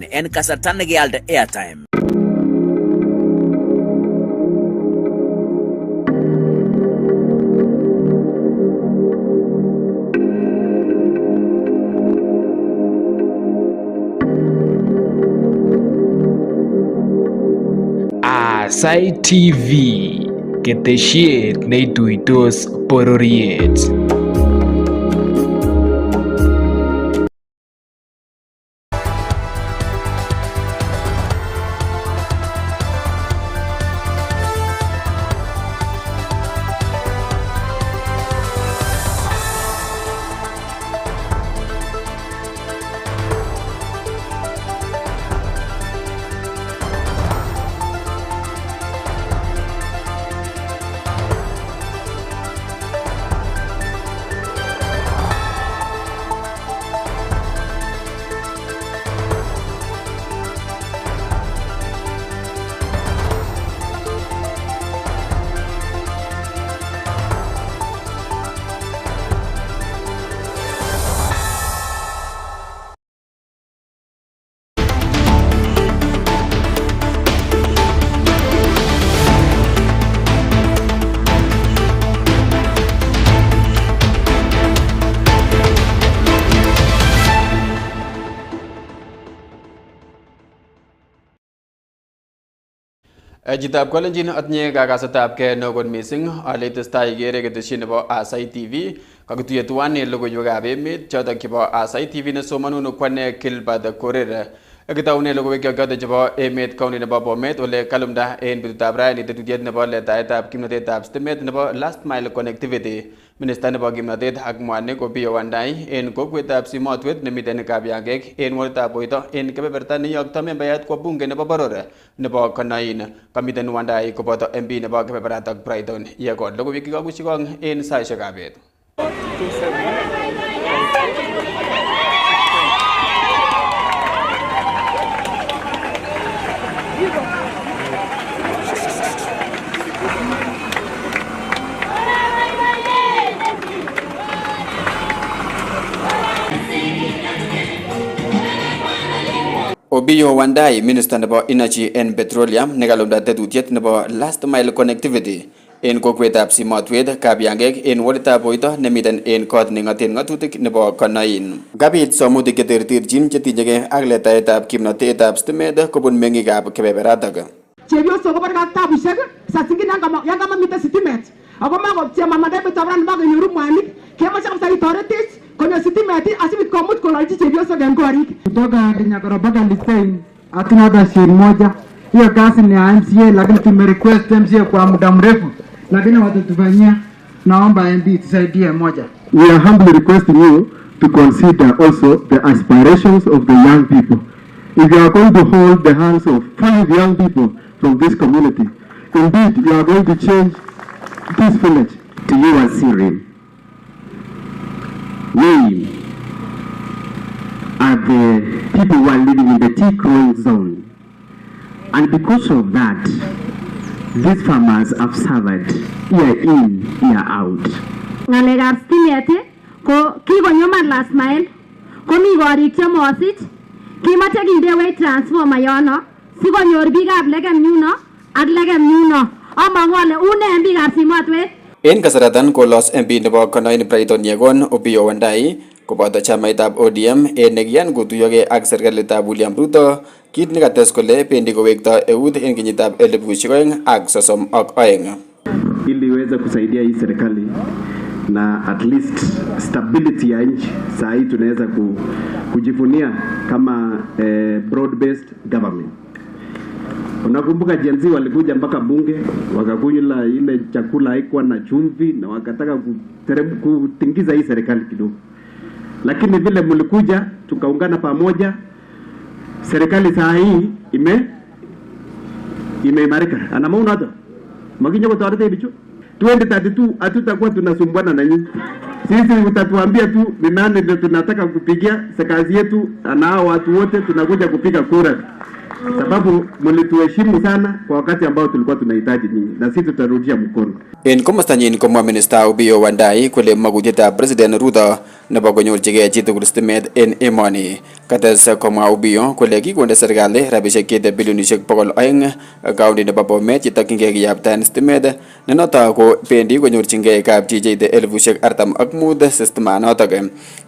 nyin en kasarta nekialde airtime. Aasai TV, ketesiet neituitos bororiet. Jitab kolenjin atinye kakasetab ke nokon missing ale testai igere keteshet nebo Aasai TV kakituiye tuwan en logoiywekab emet chotok chebo Aasai TV nesomanun kwane Gilbert Korir ekitaune logoiwek chotok chebo emet county nebo Bomet ole kalumda en betutab raini tetutiet nebo letaetab kimnatetab stimet nebo last mile connectivity. Minister nebo kimnatet ak mwanik Opiyo Wandayi en kokwetab Simotwet nemiten Kabiangek en wolitab Boito en kebeberta neyokto membayat kwa bunge nebo Boror nebo Konoin. Kamiten Wandayi koboto MP nebo kebeberatak Brighton yekot logoiwek kikakushikong en saishekab bet. Opiyo Wandayi, Minister nebo Energy and Petroleum, nekalumda tetutiet nebo last mile connectivity en kokwetab Simotwet, Kabiangek en wolitab Boito nemiten en kot nengaten ngatutik nebo Konoin. Kabit somutik cheterterchin chetinyegei ak letaetab kimnatetab stimet kobun meng'ikab kebeberatak. Chepyosok kobarkat tabushek saa zingine yan kamamiten sitimet ako makochemamanda betabran makonyoru mwanik kemoche kabisa itoretech konyo sitimet asibit komut kololchi chepyosok en korik. Kutoka Kinyakoro mpaka Listein hatuna hata shilingi moja. Hiyo kazi ni ya MCA, lakini tumerequest MCA kwa muda mrefu, lakini watatufanyia. Naomba MP tusaidie moja. We are humbly requesting you to consider also the aspirations of the young people. If you are going to hold the hands of 5 young people from this community, indeed you are going to change this village. To you, Assyrian, we are the people who are living in the tea growing zone, and because of that, these farmers have suffered year in, year out. Ngalekab stimet ko kikonyoman last mile, komi korik chemosich, kimache kindewech transformer yono sikonyor biikab legem yuno ak legem yuno. Amangu ale une biikab Simotwet. En kasaratan kolos MP nebo Konoin Brighton Yegon Opiyo Wandayi koboto chamaitab ODM en nekiyan kotuyoge ak serikalitab William Ruto, kit nekates kole bendi kowekto eut en kenyitab 2032 ili iweze kusaidia hii serikali na at least stability ya nchi. Saa hii tunaweza kujivunia kama broad based government. Unakumbuka jenzi walikuja mpaka bunge wakakunywa ile chakula haikuwa na chumvi na wakataka kutingiza hii serikali kidogo, lakini vile mlikuja tukaungana pamoja, serikali saa hii imeimarika. Ana maana hata makinyo kutoarete bicho 2032 hatutakuwa tunasumbuana na nyinyi. Sisi utatuambia tu ni nani ndio tunataka kupigia, kazi yetu na hao watu wote tunakuja kupiga kura, sababu mlituheshimu sana kwa wakati ambao tulikuwa tunahitaji nyinyi, na sisi tutarudisha mkono. En komostanyin komwa Minister Opiyo Wandayi kole magutietab President Ruto nebo konyorchigei chitugul stimet en emoni. Kates komwa Obiyo kole kikonde serikali rabisiek chete bilionisiek 200 kaunti nebo Bomet chetokyingei kiyaptaen stimet ne notok ko bendi konyorchingei kapchi cheite 45,000 stimanotok.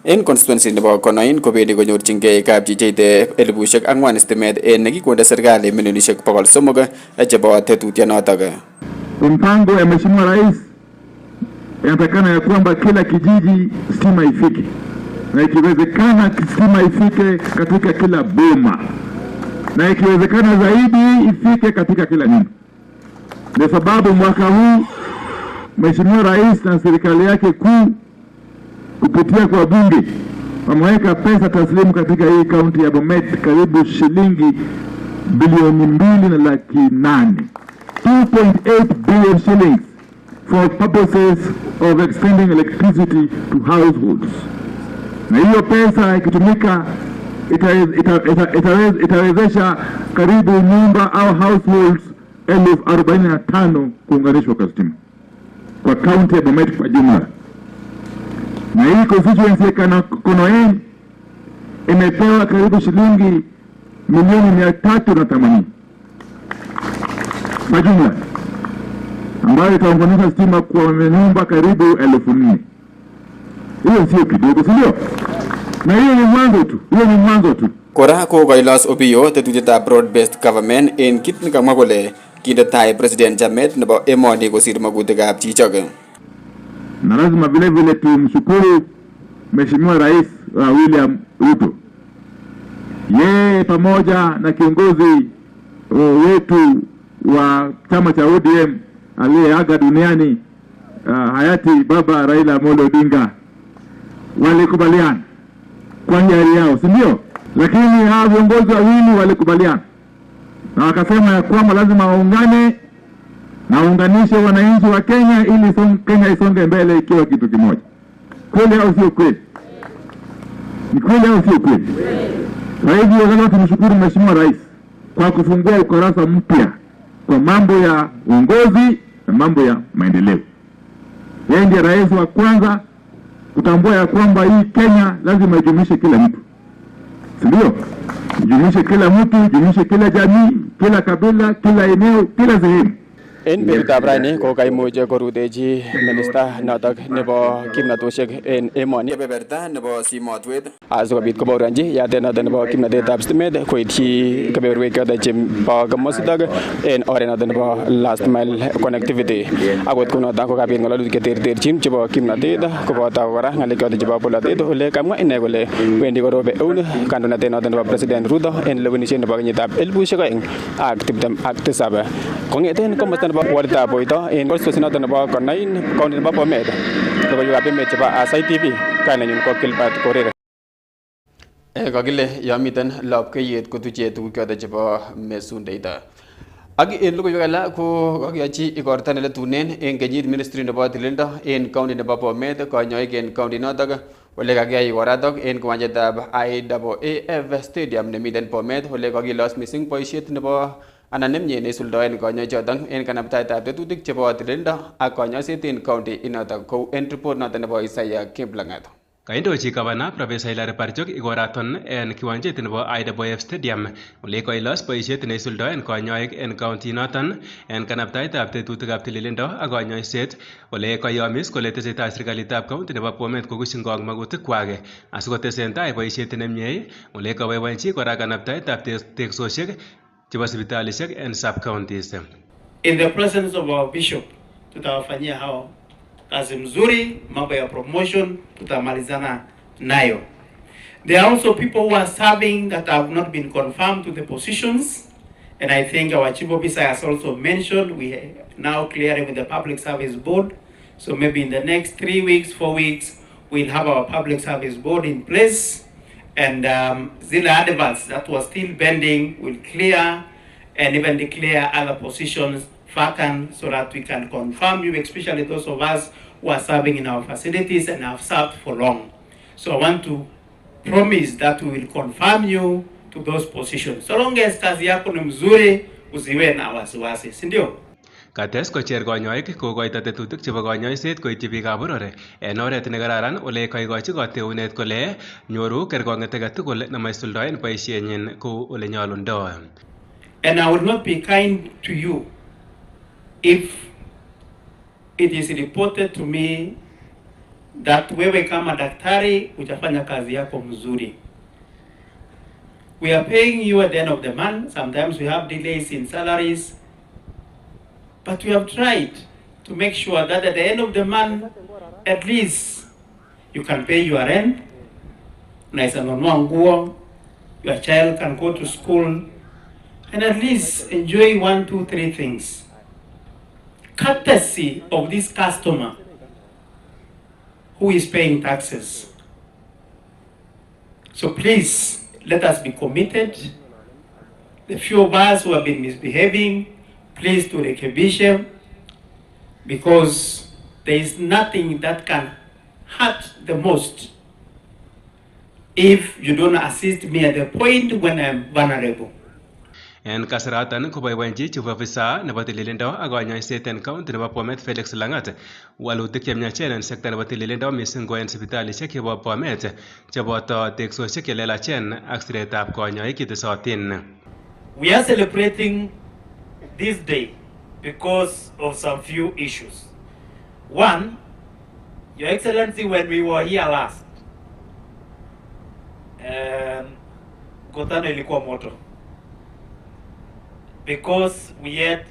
En constituency nebo Konoin kobendi konyorchingei kapchi cheite 4,000 stimet en nekikonde serikali milionisiek 300 chebo tetutyonotok. Mpango ya Mheshimiwa Rais inatakana ya kwamba kila kijiji stima ifike, na ikiwezekana stima ifike katika kila boma, na ikiwezekana zaidi ifike katika kila nyumba. Ndio sababu mwaka huu Mheshimiwa Rais na serikali yake kuu kupitia kwa bunge wameweka pesa taslimu katika hii kaunti ya Bomet karibu shilingi bilioni 2.8, 2.8 billion shillings for purposes of extending electricity to households. Na hiyo pesa ikitumika itawezesha karibu nyumba au households 45,000 kuunganishwa kwa stima kwa kaunti ya Bomet kwa jumla. Na hii constituency ya Konoin imepewa karibu shilingi milioni 380 kwa jumla, ambayo itaunganisha stima kwa nyumba karibu 4,000. Hiyo sio kidogo, sio? Na hiyo ni mwanzo tu. Kora ko kailos Obiyo tetutyetab broad-based government en kit nekamwa kole kinde tai President Emet nebo emoni kosir magutikab chichok. Na lazima vile vile tumshukuru Mheshimiwa Rais William Ruto, yeye pamoja na kiongozi wetu wa chama cha ODM aliyeaga duniani hayati Baba Raila Amolo Odinga walikubaliana kwa hiari yao, si ndio? Lakini hao viongozi wawili walikubaliana na wakasema ya kwamba lazima waungane na waunganishe wananchi wa Kenya ili Kenya isonge mbele ikiwa kitu kimoja. Kweli au sio kweli? Ni kweli au sio kweli? Kwa hivyo lazima tumshukuru Mheshimiwa Rais kwa kufungua ukurasa mpya kwa mambo ya uongozi na mambo ya maendeleo. Yeye ndiye rais wa kwanza kutambua ya kwamba hii Kenya lazima ijumuishe kila mtu, si ndio? Ijumuishe kila mtu, ijumuishe kila jamii, kila kabila, kila eneo, kila sehemu. En betutab rani ko kaimuch korutechi minista notok nebo kimnatosiek en emoni kebeberta nebo simotwet asikobit kobaorionji yatet notok nebo kimnatetab stimet koityi kebeberwek chotok chebo komositok en oret notok nebo last mile connectivity. Akot kunotok ko kabit ng'alalutik cheterterchin chebo kimnatet koboto kora ng'alek chotok chebo polatet ole kamwa ine kole wendi korobe eun kandoinatet notok nebo President Ruto en lewenisiet nebo kenyitab 2027 kong'eten komosta nebo walitab boito en constituency noton nebo Konoin county nebo Bomet. Logoiywekab emet chebo Aasai TV, kainenyun ko Gilbert Korere. Kakile yon miten lapkeiyet kotuche tuguk choton chebo mesundeita. Ak en logoiwek alak ko kakiyochi igorta neletunen en kenyit ministry nebo tililindo en county nebo Bomet kanyoik en county notok ole kakiyai igortok en kiwanjetab IAAF stadium nemiten Bomet ole kakilos missing boisiet nebo anan nemie neisuldoen kanyoichoton en kanabtaetab tetutik chebo tililindo ak kanyoiset en county inotok kou en report noton nebo Isaiah Kiplangat. Kaindochi gavana Profesa Hilary Barchok igoraton en kiwanjet nebo IAAF Stadium ole koilos boisiet neisuldoen kanyoik en county noton en kanabtaetab tetutikab tililindo ak kanyoiset ole koyomis kole tesetai serikalitab county nebo Bomet kokushingong magutikwak asikotesentai boisiet nemie ole kaboiboenchi kora kanabtaetab teksosiek chebo sipitalisiek en sub counties. In the presence of our bishop tutawafanyia hao kazi mzuri, mambo ya promotion tutamalizana nayo. There are also people who are serving that have not been confirmed to the positions, and I think our chief officer has also mentioned we are now clearing with the public service board, so maybe in the next 3 weeks, 4 weeks we'll have our public service board in place, and zile adverts that was still pending will clear and even declare other positions vacant so that we can confirm you, especially those of us who are serving in our facilities and have served for long. So I want to promise that we will confirm you to those positions. So long as kazi yako ni mzuri, usiwe na wasiwasi, si ndio? Kates kocher konyoik kokoito tetutik chebo konyoiset koityi biikab boror en oret nekararan ole koikochi koteunet kole nyoru kerkong'et age tugul nemaisuldoen boisienyin kou ole nyolundoi. And I will not be kind to you if it is reported to me that wewe kama daktari hujafanya kazi yako mzuri. We are paying you at the end of the month. Sometimes we have delays in salaries. But we have tried to make sure that at the end of the month, at least you can pay your rent. Your child can go to school and at least enjoy 1, 2, 3 things. Courtesy of this customer who is paying taxes. So please, let us be committed. The few of us who have been misbehaving, please to rekebisha, because there is nothing that can hurt the most if you don't assist me at the point when I'm vulnerable. En kasaratan koboiboenchi chief officer nebo tililindo ak konyoiset en county nebo Bomet Felix Langat walutik chemyachen en sekta nebo tililindo mising ko en sipitalisiek chebo Bomet cheboto teksosiek chelelachen ak siretab konyoik chetesotin. We are celebrating this day because of some few issues. One, Your Excellency, when we were here last, Gotano ilikuwa moto because we had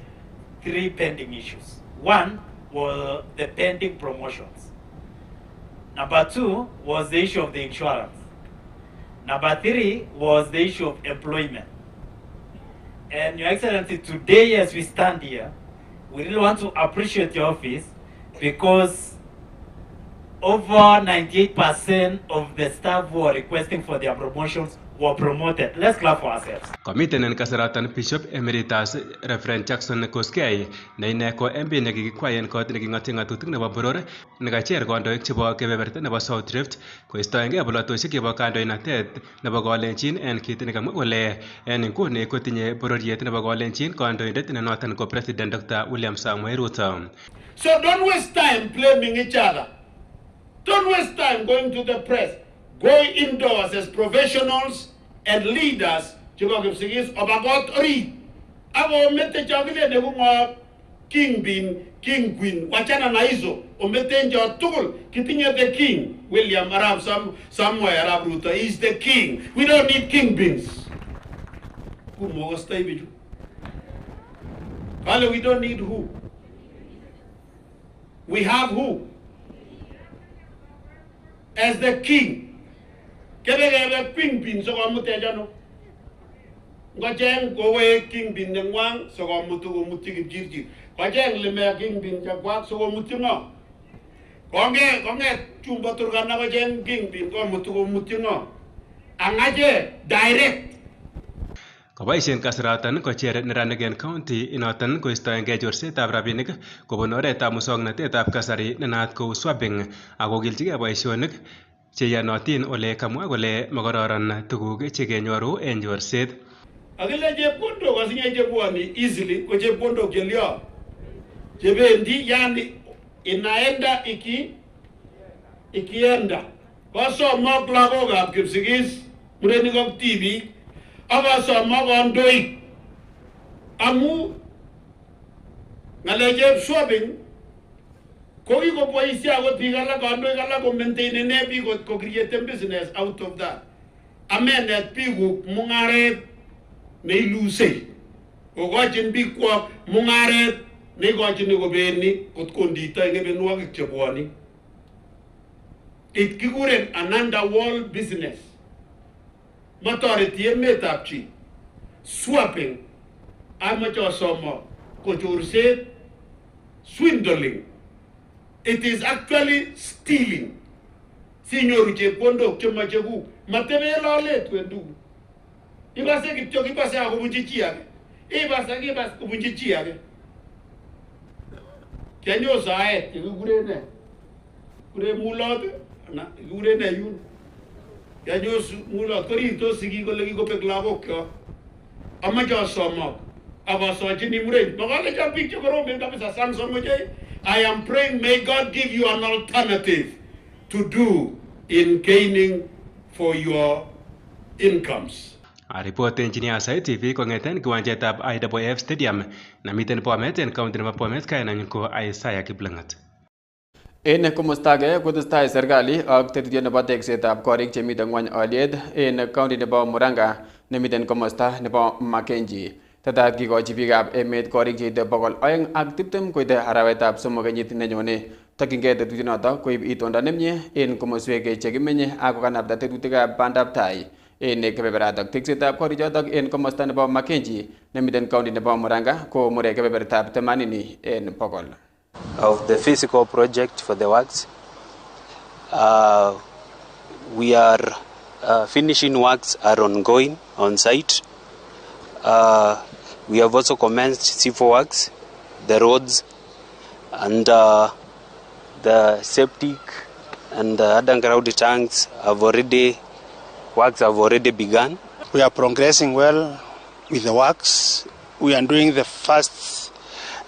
3 pending issues. One was the pending promotions. Number 2 was the issue of the insurance. Number 3 was the issue of employment. And Your Excellency, today as we stand here, we really want to appreciate your office because over 98% of the staff who are requesting for their promotions were promoted. Let's clap for ourselves. Komiten en kasaratan Bishop Emeritus Reverend Jackson Koskei ne ine ko MP nekikikwai en kot neking'otie ng'atutik nebo boror nekacher kandoik chebo kebeberta nebo South Rift koistoengei bolotosiek chebo kandoinatet nebo Kalenjin en kit nekamwa kole en inguni kotinye bororiet nebo Kalenjin kandoindet ne noton ko President Dr. William Samoei Ruto. So don't waste time blaming each other. Don't waste time going to the press. Go indoors as professionals and leaders. About read. Abo mete chagile ne bunga king queen wachana na hizo omete njo tukul kitinye the king William Arab somewhere Arab Ruto is the king. We don't need king beans. Kumo stay biju. Kale we don't need who? We have who? As the king. Kebe king bin so amute jano. Ngajeng gowe king bin nengwang so amutu muti gijirji. Ngajeng leme king bin jagwak so muti ngo. Konge chumba turgana ngajeng king bin ko muti ngo. Angaje direct. Koboisien kasaratan kocher neranik en county inoton koistoengei chorsetab rabinik kobun oretab muswoknotetab kasari nenaat kou swapping ak kokilchigei boisionik cheyanotin ole kamwa kole makororon tuguk chekenyoru en chorset. Akile chepkondok asinye chebwoni easily ko chepkondok chelio chebendi yani inaenda ikienda kosomok lagokab Kipsigis murenik ak tibik akasomok kandoik amu ng'alekab swapping ko kikoboisie akot biik alak kandoik alak ko maintainene biik ko create business out of that. Amenet biikuk mung'aret neiluse kokochin biikwok mung'aret neikochini kobeni kot kondito eng ebenwogik chebwoni. It kikuren an underworld business. Matoreti emetab chi. Swapping amache asomok ko chorset, swindling. It is actually stealing. Sinyoru chepkondok chemache kuk matebe lolet wendu. Ibase kityo kibase akobunji chi age. Ibas kobunji chi age. Kenyo saet kikure ne? Kure mulot na kure ne yun. Kenyo mulot korinto sigi kole kikopek lagok yo. Amache asomok I am praying, may God give you an alternative to do in gaining for your incomes. Report engineer Aasai TV kongeten kiwanjetab IWF Stadium namiten Bomet en county nebo Bomet kainanyin ko Aasai Kiplangat. En komosta age kotestai serikali ak tetutiet nebo teksetab korik chemiten ngwony olyet en county nebo Murang'a nemiten komosta nebo Makenji. Tetat kikochi biikab emet korik cheite 220 koite arawetab somok kenyit nenyone. Tokyingei tetutinoto koib itondo nemie en komoswek chekimenye ak kokanapta tetutikab bandab tai en kebeberatak teksetab korichotok en komosta nebo Makenji nemiten county nebo Murang'a ko mure kebebertab 80 en bogol. Of the physical project for the works, we are finishing works are ongoing on site. We have also commenced C4 works, the roads, and the septic and the underground tanks works have already begun. We are progressing well with the works. We are doing the first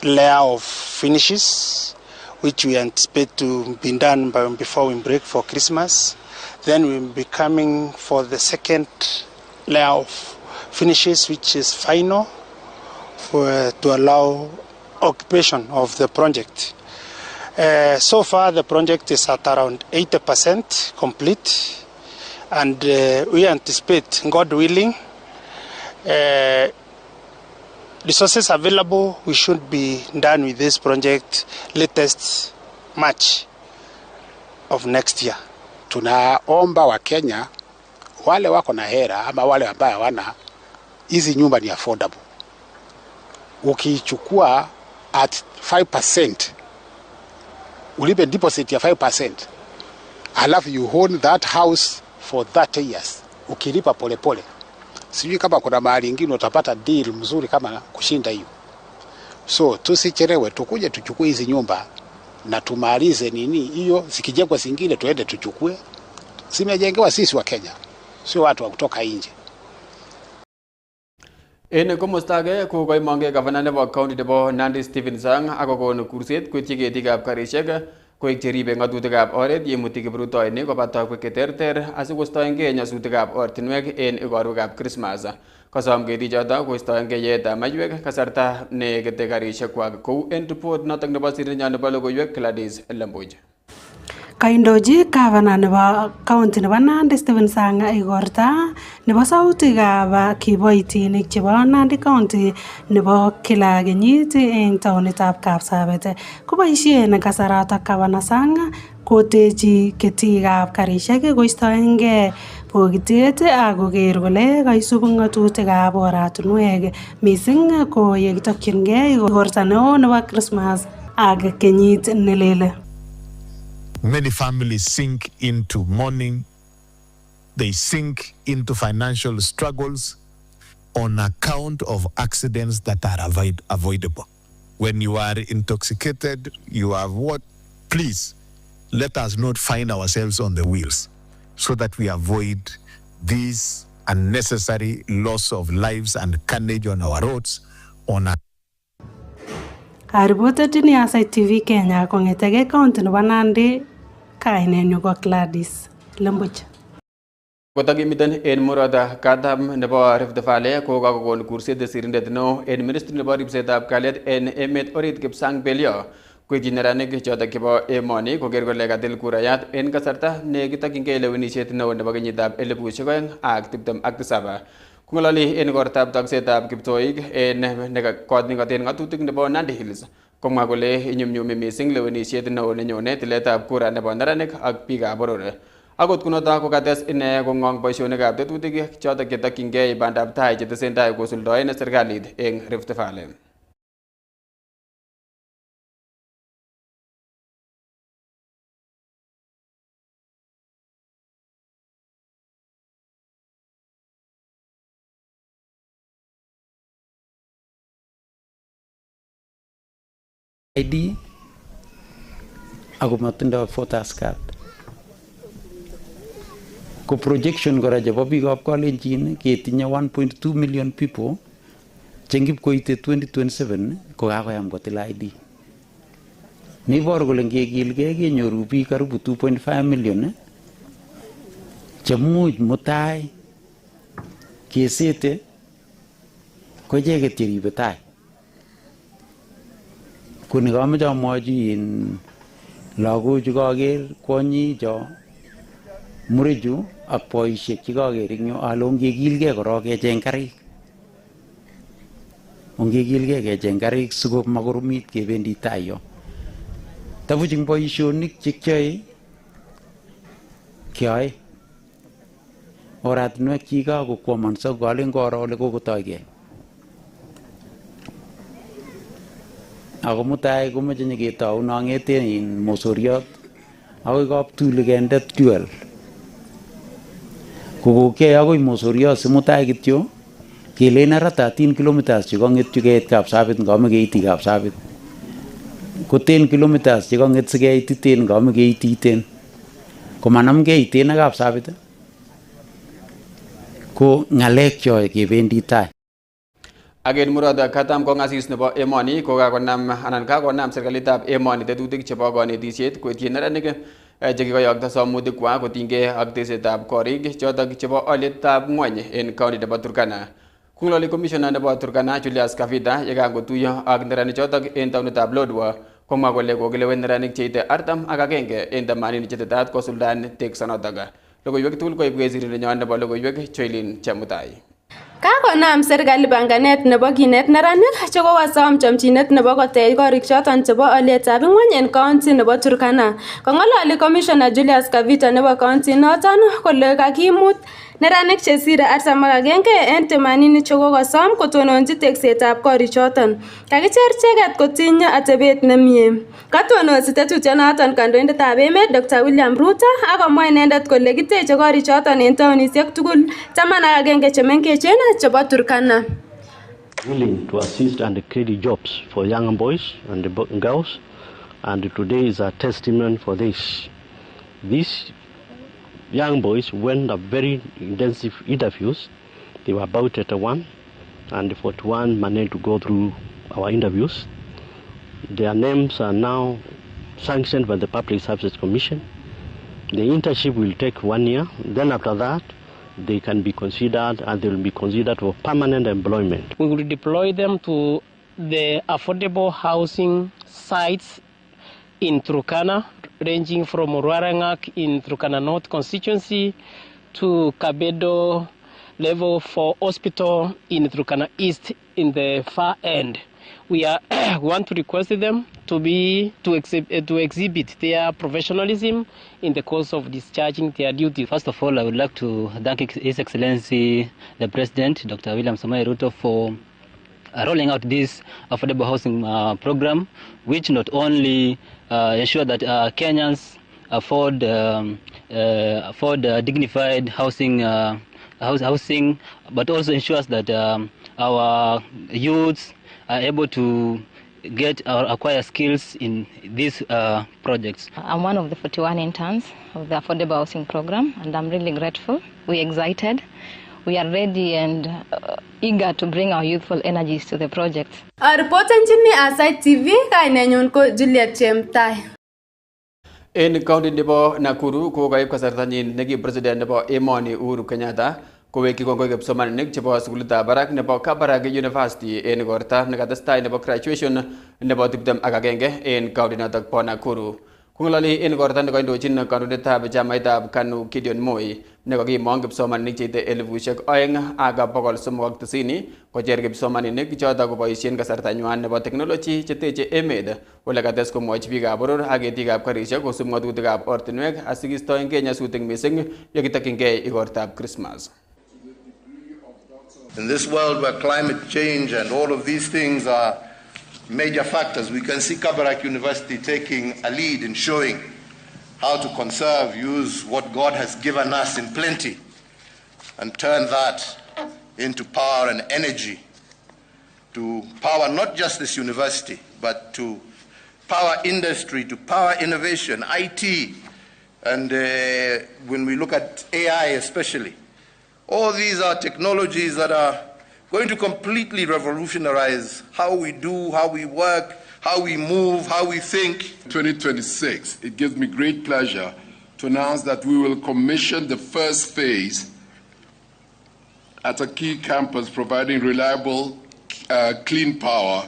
layer of finishes, which we anticipate to be done before we break for Christmas. Then we'll be coming for the second layer of finishes, which is final, to allow occupation of the project. So far, the project is at around 80% complete, and we anticipate, God willing, resources available, we should be done with this project latest March of next year. Tunaomba wa Kenya wale wako na hera ama wale ambao hawana, hizi nyumba ni affordable. Ukichukua at 5%, ulipe deposit ya 5%, alafu you own that house for 30 years, ukilipa pole pole. Sijui kama kuna mahali ingine utapata deal mzuri kama kushinda hiyo. So tusichelewe, tukuje tuchukue hizi nyumba na tumalize nini hiyo, zikijengwa zingine tuende tuchukue. Zimejengewa sisi wa Kenya, sio watu wa kutoka nje. En komosta age ko koimonge gavana nebo county nebo Nandi Stephen Sang akokon kurset koityi ketikab karisiek koik cheribe ng'atutikab oret yemuti kiprutoinik koba tokwek cheterter asikostoengei nyasutikab ortinwek en igorwekab Christmas. Kosom ketichoto koistoengei yeetab maiywek kasarta nekete karisiekwak kou en ripot notok nebo sirinyo nebo logoiywek Gladys Lembuj. Kaindoji gavana nebo county nebo Nandi Stephen Sang igorta nebo sautikab kiboitinik chebo Nandi County nebo kila kenyit eng taonitab Kapsabet koboisien kasaratok gavana Sang kotechi ketikab karisiek koistoengei bokitet ak koker kole kaisub ng'atutikab oratinwek mising ko yekitokyingei igorta neo nebo Christmas ak kenyit nelele. Many families sink into mourning. They sink into financial struggles on account of accidents that are avoidable. When you are intoxicated, you have what? Please, let us not find ourselves on the wheels so that we avoid this unnecessary loss of lives and carnage on our roads. I reported in Aasai TV Kenya kongetege county nebo Nandi. Kainenyu ko Gladys Lembuj. Kotakimiten en murot katam nebo Rift Valley ko kakokon kurset sirindet neo en ministry nebo ripsetab kalyet en emet orit Kipsang Belio koityi neranik chotok chebo emoni koker kole katil kurayat en kasarta nekitokyingei lewenisiet neo nebo kenyitab 2027. Kong'ololi en igortab toksetab kiptoik en kot nekaten ng'atutik nebo Nandi Hills komwa kole inyumnyumi mising lewenisiet neo nenyone tiletab kura nebo neranik ak biikab boror. Akot kunoto kokates ine kong'ong boisionikab tetutik chotok chetokyingei bandab tai chetesentai kosuldoen serikalit eng Rift Valley. ID ako matindo voters card. Ko projection kora chebo biikab Kalenjin ketinye 1.2 million people chengip koite 2027 ko kakoyam kotil ID. Nibor kole ngekilgei kenyoru biik karibu 2.5 million chemuch mutai kesete ko icheket cheribe tai. Kuni kameche amwochi in lagochu kaker kwonyi cho murechu ak boisiek chekaker ing yu ale ongekilgei korok kecheng karik. Ongekilgei kecheng karik sikomakoromit kebendi tai yo. Tabuch ing boisionik chekiyoe keyoe oratinwek chikakokwamanso kalen koro ole kokotoigei. Ako mutai komeche nyiketou nong'ete in mosoriot akoi kaptuli kende fuel. Kokokei akoi mosoriot si mutai kityo kelen ara 13 kilometers chekang'et keit Kapsabet ngame keiti Kapsabet. Ko 10 kilometers chekang'et sikeititen ngame keititen. Komanamgei iten ak Kapsabet ko ng'alek choe kebendi tai. Agen murad katam kongasis nebo emoni ko kakonam anan kakonam serikalitab emoni tetutik chebo konetisiet koityi neranik chekikoyokto somutik kwak kotinygei ak tesetab korik chotok chebo olyetab ng'wony en county nebo Turkana. Kung'ololi commissioner nebo Turkana Julius Kavita yekangotuiyo ak neranik chotok en taonitab Lodwar komwa kole kokilewen neranik cheite 41 en 80 chetetat kosuldaen teksonotok. Logoiywek tugul koib wesirindenyon nebo logoiywek Joylin Chemutai. Kakonam serikali panganet nebo kinet neranik chekokosom chomchinet nebo kotech korik choton chebo olyetab ng'wony en county nebo Turkana. Kong'ololi commissioner Julius Kavita nebo county noton kole kakimut neranik chesire 41 en 80 chekokosom kotononchi teksetab korik choton. Kakicher icheket kotinye atebet nemie. Katonosi tetutyonoton kandoindetab emet Dr. William Ruto akomwa inendet kole kiteche korik choton en taonisiek tugul 11 chemengechen chebo Turkana. Willing to assist and create jobs for young boys and girls, and today is a testament for this. These young boys went a very intensive interviews. They were about 31, and 41 managed to go through our interviews. Their names are now sanctioned by the Public Services Commission. The internship will take 1 year. Then after that, they can be considered, and they will be considered for permanent employment. We will deploy them to the affordable housing sites in Turkana, ranging from Ruarangak in Turkana North constituency to Kabedo Level 4 Hospital in Turkana East in the far end. We want to request them to exhibit their professionalism in the course of discharging their duties. First of all, I would like to thank His Excellency the President, Dr. William Samoei Ruto, for rolling out this affordable housing program, which not only ensure that Kenyans afford dignified housing, but also ensures that our youths are able to get or acquire skills in these projects. I'm one of the 41 interns of the affordable housing program, and I'm really grateful. We're excited. We are ready and eager to bring our youthful energies to the project. Our reporter ni Aasai TV kainenyon ko Juliet Chemtai. En county nebo Nakuru ko kaib kasartanyin neki president nebo emoni Uhuru Kenyatta kowekyi kongoi kipsomaninik chebo sukulitab barak nebo Kabarak University en igorta nekatestai nebo graduation nebo 21 en county notok bo Nakuru. Kung'ololi en igorta nekoindochin kandoindetab chamaitab KANU Gideon Moi nekakimong kipsomaninik cheite 2,390 kocher kipsomaninik chotok koboisien kasartanywan nebo technology cheteche emet ole kates komwochi biikab boror ak ketikab karisiek kosub ng'atutikab ortinwek asikistoengei nyasutik mising yekitokyingei igortab Christmas. In this world where climate change and all of these things are major factors, we can see Kabarak University taking a lead in showing how to conserve, use what God has given us in plenty, and turn that into power and energy to power not just this university, but to power industry, to power innovation, IT, and when we look at AI especially. All these are technologies that are going to completely revolutionize how we do, how we work, how we move, how we think. 2026, it gives me great pleasure to announce that we will commission the first phase at a key campus providing reliable, clean power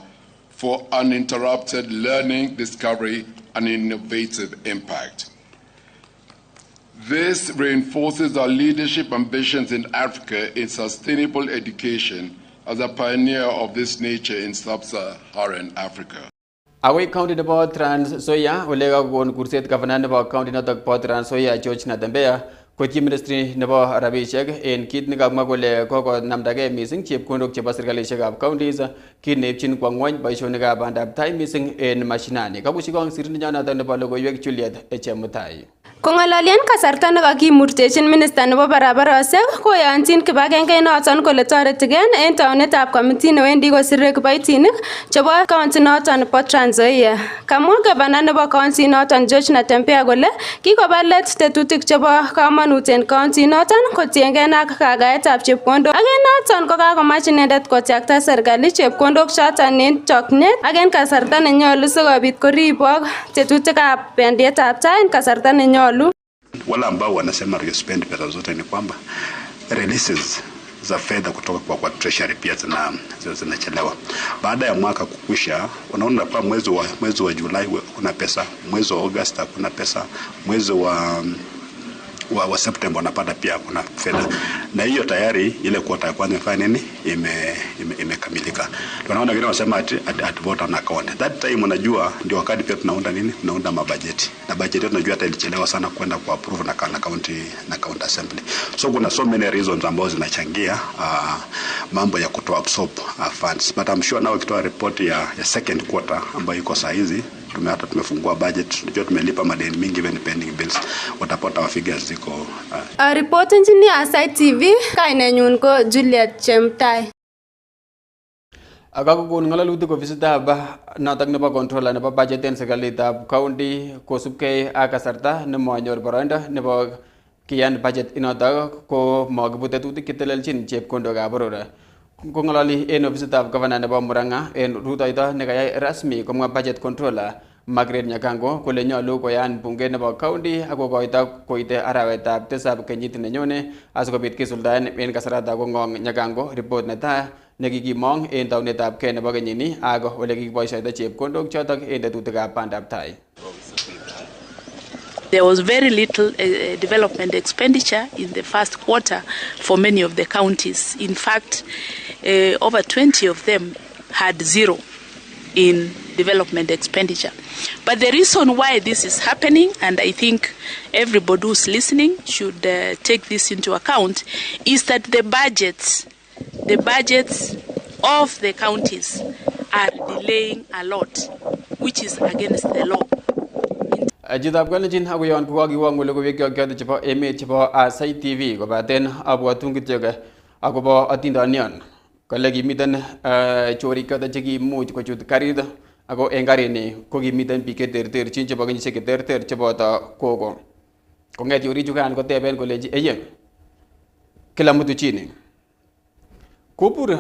for uninterrupted learning, discovery, and innovative impact. This reinforces our leadership ambitions in Africa in sustainable education as a pioneer of this nature in sub-Saharan Africa. Away county nebo Trans Nzoia olega gon kurset governor nebo county notok po Trans Nzoia George Natembeya kotyi ministry nebo rabishek en kit nekamwa kole kokonamdagei missing chepkondok chebo serkalishekab counties kit neipchin kwo ngwony boisionikab bandab tai missing en mashinani. Kabushikong sirindenyo notok nebo logoiwek Juliet Echemutai. Kong'ololien kasarta nekakimurtechin minista nebo barabarosiek koyonchin kibagenge noton kole toretigen en taunetab komiti newendi kosire kiboitinik chebo county noton nebo Trans Nzoia. Kamwa gavana nebo county noton George Natembeya kole kikoba let tetutik chebo kamanut en county noton kotiengei ak kagaetab chepkondok ak en noton kokakomach inendet kotyakta serikali chepkondok choton en choknet ak en kasarta nenyolu sikobit koribok tetutikab bandietab tai en kasarta nenyolu. Wale ambao wanasema spend pesa zote ni kwamba releases za fedha kutoka kwa treasury pia zinachelewa. Baada ya mwaka kukwisha, unaona kwa mwezi wa Julai kuna pesa, mwezi wa August kuna pesa, mwezi wa September wanapata pia kuna fedha. Na hiyo tayari ile kuota ya kwanza imefanya nini? Imekamilika. Tunaona wengine wanasema at vote on account. That time unajua ndio wakati pia tunaunda nini? Tunaunda mabudget. Na budget tunajua hata ilichelewa sana kwenda ku approve na county assembly. So kuna so many reasons ambazo zinachangia mambo ya kutoa absorb funds. But I'm sure now kitoa report ya second quarter ambayo iko saa hizi hata tumefungua budget, tunajua tumelipa madeni mingi even pending bills, watapata wa figures ziko report engineer Aasai TV kainenyun ko Juliet Chemtai. Akakokon ngalalutik ofisitab notok nebo controller nebo budget en serikalitab county kosubkei ak kasarta nemonyor boroindo nebo kiyan budget inotok ko mokibut tetutik chetelelchin chepkondokab boror. Kongalali en ofisitab governor nebo Murang'a en rutoito nekayai rasmi komwa budget controller Margaret Nyakango kole nyolu koyan bunge nebo county ak kokoito koite arawetab tisab kenyit nenyone asikobit kisuldaen en kasarata kong'ong Nyakango report netai nekikimong en taunetab kei nebo kenyini ak ole kikiboisioito chepkondok chotok en tetutikab bandab tai. There was very little development expenditure in the first quarter for many of the counties. In fact, over 20 of them had zero in development expenditure. But the reason why this is happening, and I think everybody who's listening should take this into account, is that the budgets of the counties are delaying a lot, which is against the law. Jitab kalenjin akoyon kokakiwong logoiwek choto chebo emet chebo Aasai TV kobaten abwatun kityo akobo atindonion kole kimiten chorik choto chekimuch kochut karit ako en karini ko kimiten biik cheterterchin chebo kenyisiek cheterter cheboto koko. Kong'et chorichukan koteben kolenji eye kila mtu chini. Kubur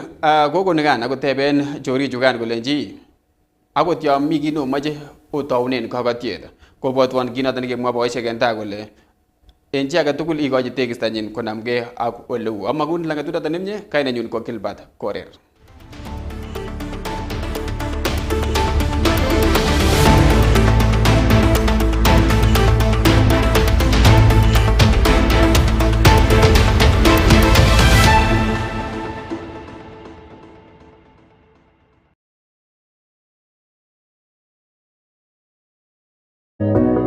kokonikan akoteben chorichukan kolenji akot yon mi kit neomoche otounen kakatiet kobwotwon kit noton nekemwa boisiek en tai kole en chi agetugul ikochi tekistanyin konamgei ak oleu. Amakun langatut nemie kainenyun ko Gilbert Korer. Thank you.